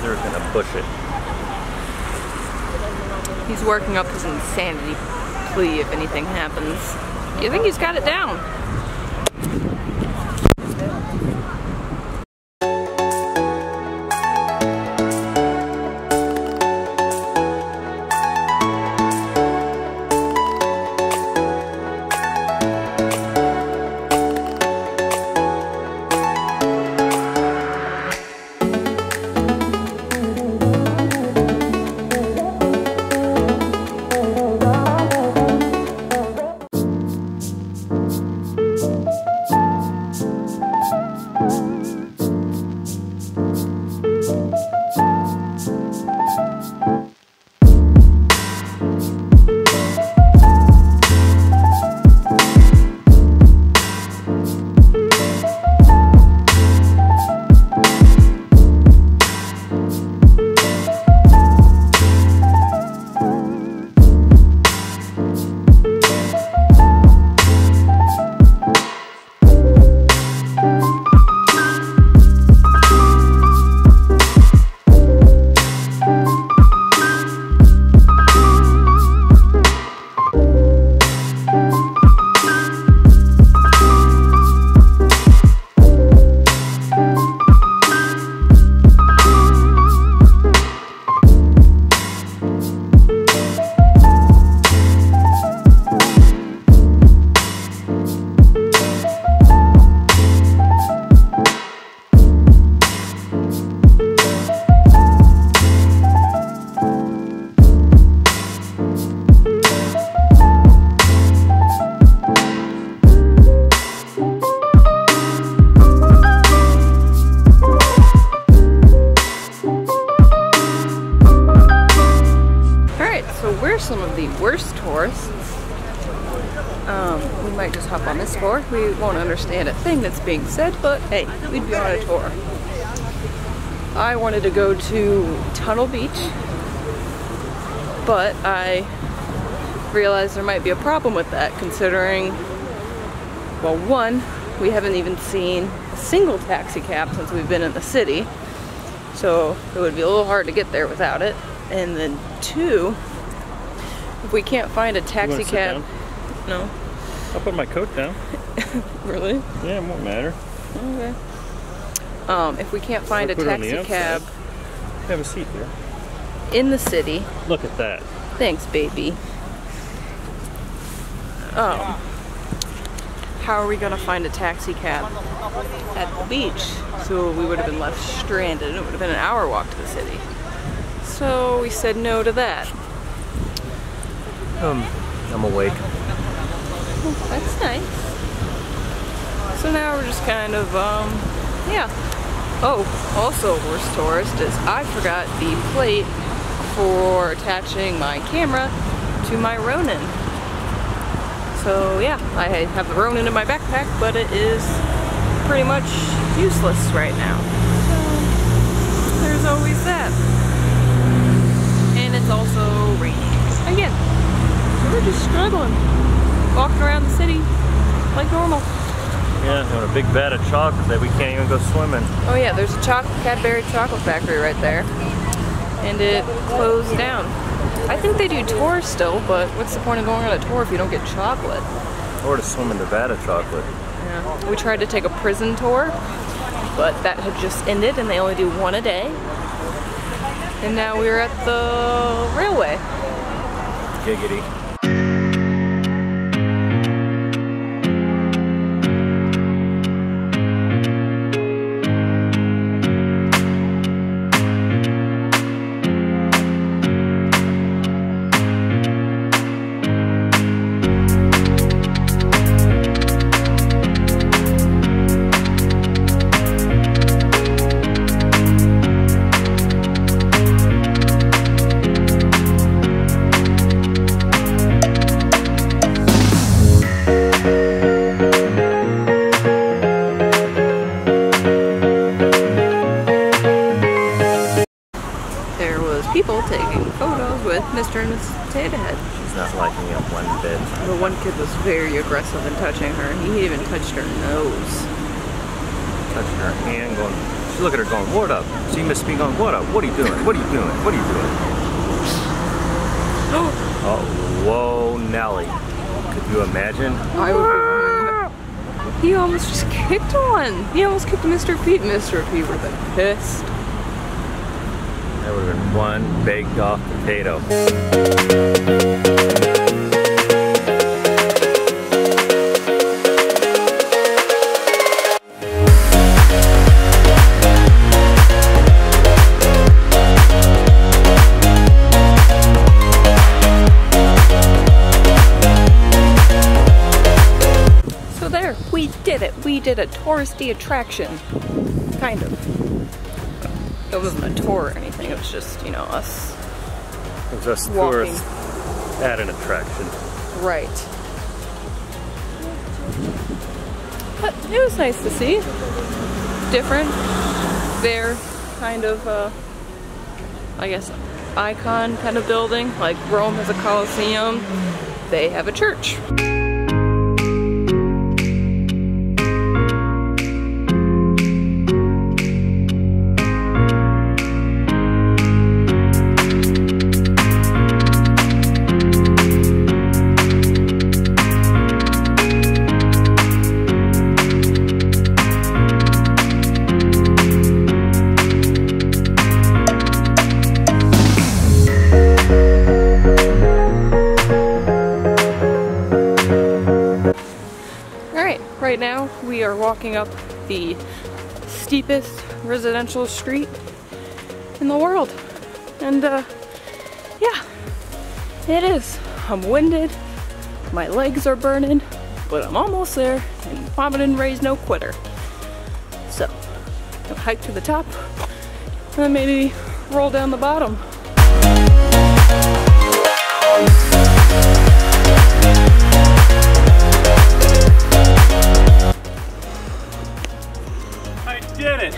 They're gonna push it. He's working up his insanity plea if anything happens. You think he's got it down? Some of the worst tourists. We might just hop on this tour. We won't understand a thing that's being said, but hey, we'd be on a tour. I wanted to go to Tunnel Beach, but I realized there might be a problem with that, considering, well, one, we haven't even seen a single taxi cab since we've been in the city, so it would be a little hard to get there without it. And then two, if we can't find a taxi cab, no. I'll put my coat down. Really? Yeah, it won't matter. Okay. If we can't find a taxi cab, have a seat there. In the city. Look at that. Thanks, baby. How are we gonna find a taxi cab at the beach? So we would have been left stranded. It would have been an hour walk to the city. So we said no to that. I'm awake. Oh, that's nice. So now we're just kind of, yeah. Oh, also worst tourist is I forgot the plate for attaching my camera to my Ronin. So yeah, I have the Ronin in my backpack, but it is pretty much useless right now. So there's always that. And it's also raining again. We're just struggling, walking around the city like normal. Yeah, and a big vat of chocolate that we can't even go swimming. Oh yeah, there's a Cadbury chocolate factory right there, and it closed down. I think they do tours still, but what's the point of going on a tour if you don't get chocolate? Or to swim in the vat of chocolate. Yeah, we tried to take a prison tour, but that had just ended, and they only do one a day. And now we're at the railway. Giggity. People taking photos with Mr. and Mrs. Potato Head. She's not liking it one bit. The one kid was very aggressive in touching her. He even touched her nose. Touching her hand, going She's looking at her going, what up? She must be going, what up? What are you doing? What are you doing? What are you doing? Oh, whoa, Nelly. Could you imagine? I would be. He almost just kicked one. He almost kicked Mr. Pete. Mr. Pete would have been pissed. That would have been one baked off potato. We did a touristy attraction, kind of. It wasn't a tour or anything, it was just, you know, us It was us walking. tourists at an attraction. Right. But it was nice to see. Different. Their kind of, I guess, icon kind of building. Like Rome has a Colosseum, they have a church. Right now, we are walking up the steepest residential street in the world. And, yeah, it is. I'm winded, my legs are burning, but I'm almost there, and Mama didn't raise no quitter. So, I'll hike to the top, and then maybe roll down the bottom. Did it!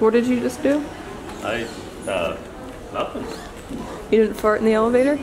What did you just do? Nothing. You didn't fart in the elevator?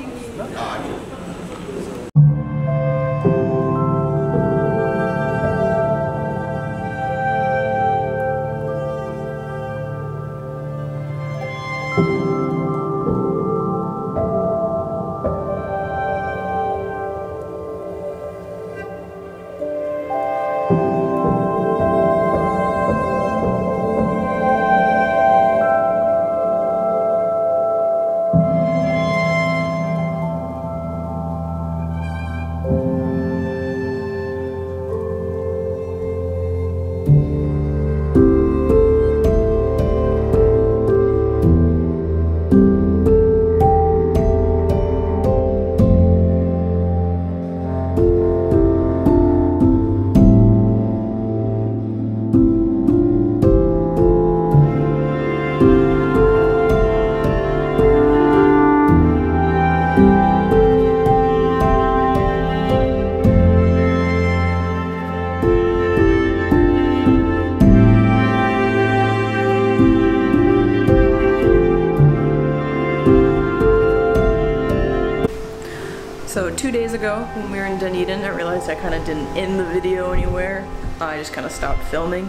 So 2 days ago, when we were in Dunedin, I realized I kind of didn't end the video anywhere. I just kind of stopped filming.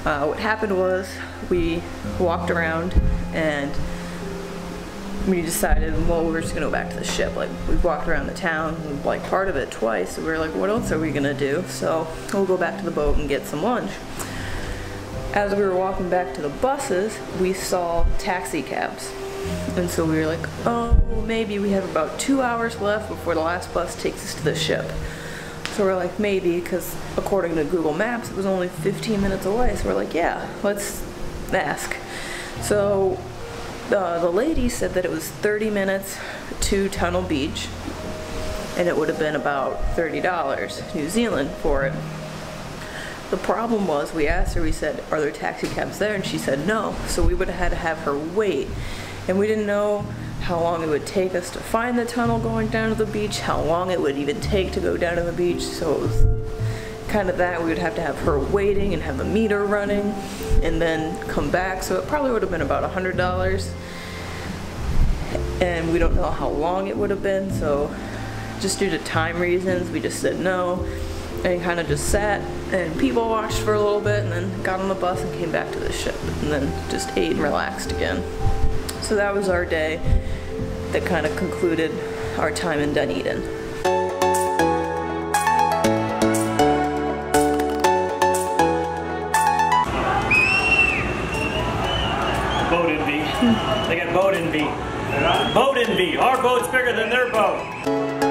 What happened was we walked around and we decided, well, we were just gonna go back to the ship. Like, we walked around the town, like part of it twice, so we were like, what else are we gonna do? So we'll go back to the boat and get some lunch. as we were walking back to the buses, we saw taxi cabs. And so we were like, oh, maybe we have about 2 hours left before the last bus takes us to the ship. So we're like, maybe, because according to Google Maps, it was only 15 minutes away. So we're like, yeah, let's ask. So the lady said that it was 30 minutes to Tunnel Beach, and it would have been about $30 New Zealand for it. The problem was, we asked her, we said, are there taxi cabs there? And she said no, so we would have had to have her wait. And we didn't know how long it would take us to find the tunnel going down to the beach, how long it would even take to go down to the beach, so it was kind of that. We would have to have her waiting and have the meter running and then come back, so it probably would have been about $100. And we don't know how long it would have been, so just due to time reasons, we just said no. And kind of just sat and people watched for a little bit and then got on the bus and came back to the ship and then just ate and relaxed again. So that was our day that kind of concluded our time in Dunedin. Boat envy. They got boat envy. Boat envy. Our boat's bigger than their boat.